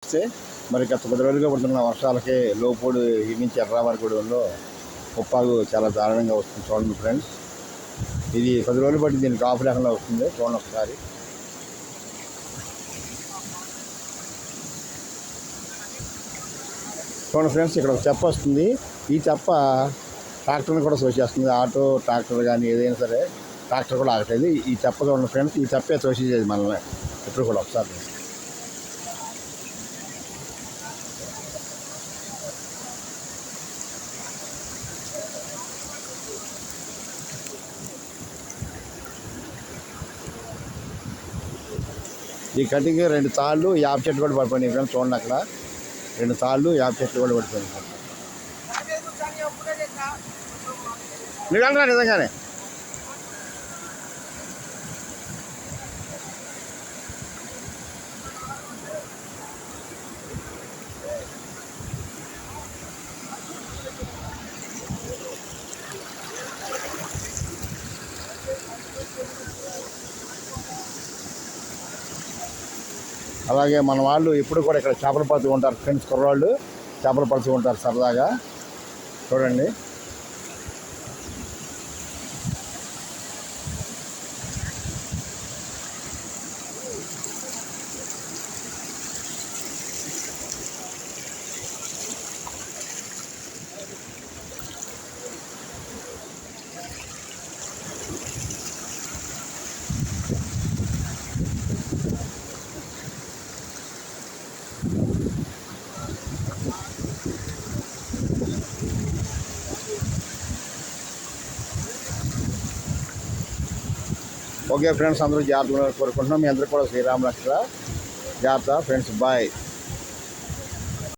వస్తే మరి గత 10 రోజులుగా పడుతున్న వర్షాలకి లోపూడి ఈ నుంచి ఎర్రావారిగూడెంలో ఉప్పాగు చాలా దారుణంగా వస్తుంది. చూడండి ఫ్రెండ్స్, ఇది 10 రోజులు బట్టి దీనికి ఆఫ్ లేకుండా వస్తుంది. చూడండి ఒకసారి. చూడండి ఫ్రెండ్స్, ఇక్కడ ఒక చెప్ప వస్తుంది. ఈ చెప్ప ట్రాక్టర్ని కూడా తోసేస్తుంది. ఆటో ట్రాక్టర్ కానీ ఏదైనా సరే ట్రాక్టర్ కూడా ఆగట్లేదు. ఈ చెప్ప చూడండి ఫ్రెండ్స్, ఈ చెప్పే తోసేది మనల్ని ఎప్పుడు కూడా. ఒకసారి ఈ కటింగ్ 2 తాళ్ళు యాప చెట్లు కూడా పడిపోయినాయి ఫ్రెండ్స్. చూడండి, అక్కడ 2 తాళ్ళు యాప చెట్లు కూడా పడిపోయినాయి. మీరు అంటారా నిజంగానే? అలాగే మన వాళ్ళు ఇప్పుడు కూడా ఇక్కడ చేపలు పడుతూ ఉంటారు ఫ్రెండ్స్. కుర్రాళ్ళు చేపలు పడుతూ ఉంటారు సరదాగా. చూడండి, ఓకే ఫ్రెండ్స్, అందరూ జాగ్రత్తగా కోరుకుంటున్నాం. మీ అందరూ కూడా శ్రీరామ రక్ష. జాగ్రత్త ఫ్రెండ్స్, బాయ్.